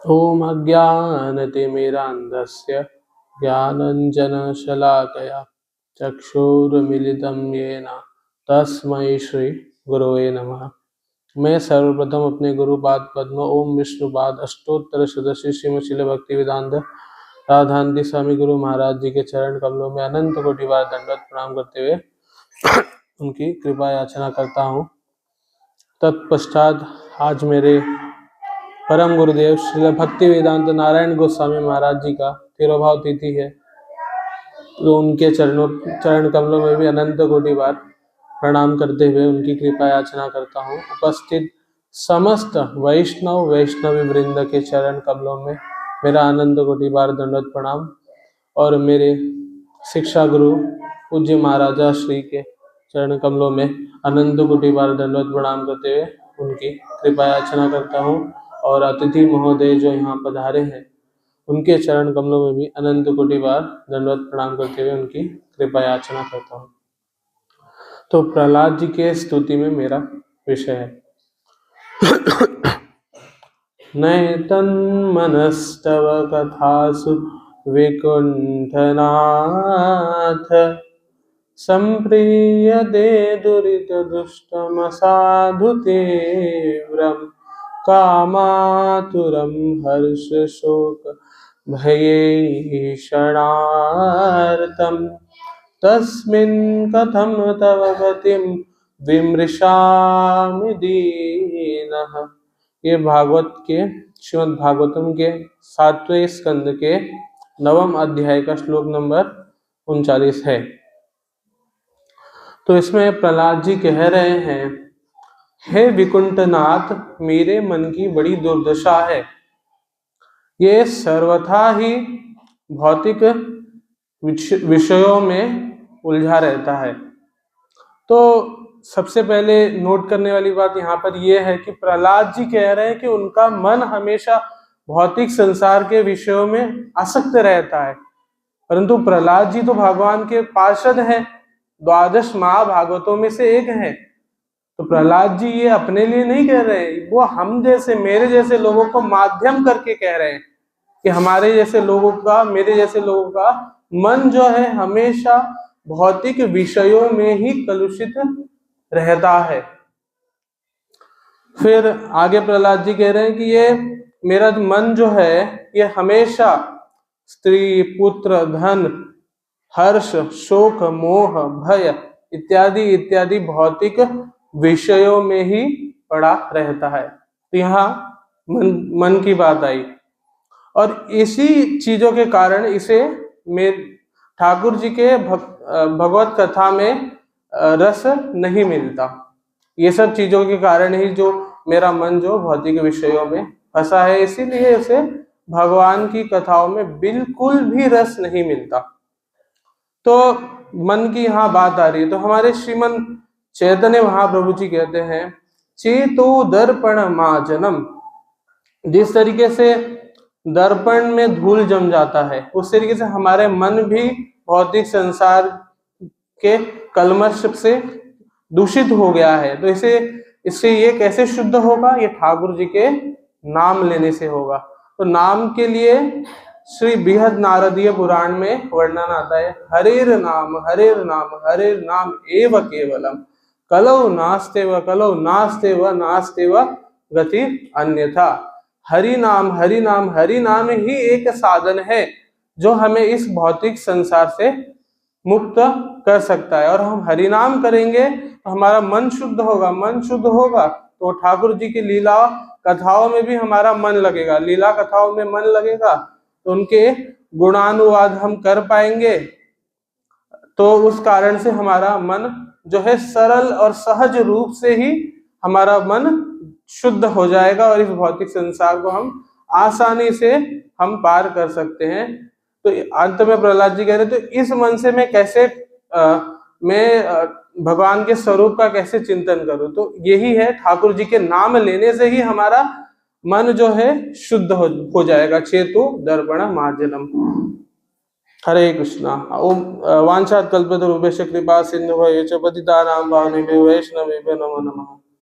ओम अज्ञानतिमिरान्धस्य ज्ञानाञ्जनशलाकया चक्षुरुन्मीलितं येन तस्मै श्री गुरुवे नमः। मैं सर्वप्रथम अपने गुरुपाद पद्म ओम विष्णुपाद अष्टोत्तर सदस्य श्रीमशील भक्तिवेदांत राधांति स्वामी गुरु महाराज जी के चरण कमलों में अनंत कोटि बार दंडवत प्रणाम करते हुए उनकी कृपा याचना करता हूँ। तत्पश्चात आज मेरे परम गुरुदेव श्रील भक्ति वेदांत नारायण गोस्वामी महाराज जी का तिरोभाव तिथि है, तो उनके चरण कमलों में भी अनंत कोटि बार प्रणाम करते हुए उनकी कृपा याचना करता हूँ। उपस्थित समस्त वैष्णव वैष्णवी वृंद के चरण कमलों में मेरा अनंत कोटि बार दंडवत प्रणाम और मेरे शिक्षा गुरु पूज्य महाराजा श्री के चरण कमलों में अनंत कोटि बार दंडवत प्रणाम करते हुए उनकी कृपा याचना करता हूँ। और अतिथि महोदय जो यहाँ पधारे हैं उनके चरण कमलों में भी अनंत कोटि बार दंडवत प्रणाम करते हुए उनकी कृपा याचना करता हूँ। तो प्रहलाद जी के स्तुति में मेरा विषय है नैतन्मनस्तव कथासु विकुंठनाथ संप्रीयते दुरित दुष्टमसाधु तीव्रम् कामातुरं हर्ष शोक भयैषणार्तं तस्मिन् कथं तव गतिं विमृशामि दीनः। ये भागवत के श्रीमद् भागवतम के 7वें स्कंद के 9वें अध्याय का श्लोक नंबर 39 है। तो इसमें प्रहलाद जी कह रहे हैं, हे विकुंठनाथ, मेरे मन की बड़ी दुर्दशा है। ये सर्वथा ही भौतिक विषयों में उलझा रहता है। तो सबसे पहले नोट करने वाली बात यहाँ पर यह है कि प्रहलाद जी कह रहे हैं कि उनका मन हमेशा भौतिक संसार के विषयों में आसक्त रहता है, परंतु प्रहलाद जी तो भगवान के पार्षद हैं, 12 महाभागवतों में से एक हैं। तो प्रहलाद जी ये अपने लिए नहीं कह रहे, वो हम जैसे मेरे जैसे लोगों को माध्यम करके कह रहे हैं कि हमारे जैसे लोगों का, मेरे जैसे लोगों का मन जो है हमेशा भौतिक विषयों में ही कलुषित रहता है। फिर आगे प्रहलाद जी कह रहे हैं कि ये मेरा मन जो है ये हमेशा स्त्री पुत्र धन हर्ष शोक मोह भय इत्यादि इत्यादि भौतिक विषयों में ही पड़ा रहता है। तो यहाँ मन की बात आई और इसी चीजों के कारण इसे ठाकुर जी के भगवत कथा में रस नहीं मिलता। ये सब चीजों के कारण ही जो मेरा मन जो भौतिक विषयों में फंसा है, इसीलिए उसे भगवान की कथाओं में बिल्कुल भी रस नहीं मिलता। तो मन की यहाँ बात आ रही है। तो हमारे श्रीमन चैतन्य महाप्रभु जी कहते हैं, चेतो दर्पण मार्जनम। जिस तरीके से दर्पण में धूल जम जाता है, उस तरीके से हमारे मन भी भौतिक संसार के कलमश से दूषित हो गया है। तो इससे ये कैसे शुद्ध होगा? ये ठाकुर जी के नाम लेने से होगा। तो नाम के लिए श्री बृहद नारदीय पुराण में वर्णन आता है, हरेर नाम हरेर नाम हरेर नाम एव केवलम कलौ नास्तेव कलौ नास्तेव नास्तेव गति अन्यथा। हरि नाम हरि नाम हरि नाम ही एक साधन है जो हमें इस भौतिक संसार से मुक्त कर सकता है। और हम हरि नाम करेंगे तो हमारा मन शुद्ध होगा, मन शुद्ध होगा तो ठाकुर जी की लीला कथाओं में भी हमारा मन लगेगा, लीला कथाओं में मन लगेगा तो उनके गुणानुवाद हम कर पाएंगे। तो उस कारण से हमारा मन जो है सरल और सहज रूप से ही हमारा मन शुद्ध हो जाएगा और इस भौतिक संसार को हम आसानी से हम पार कर सकते हैं। तो अंत में प्रहलाद जी कह रहे, तो इस मन से मैं कैसे भगवान के स्वरूप का कैसे चिंतन करूं? तो यही है, ठाकुर जी के नाम लेने से ही हमारा मन जो है शुद्ध हो जाएगा। चेतो दर्पण मार्जनम। हरे कृष्णा। ओम वांछात् कल्पतरुभ्यश्च कृपा सिन्धुभ्यश्च पतितानां पावनेभ्यो वैष्णवेभ्यो नमो नमः।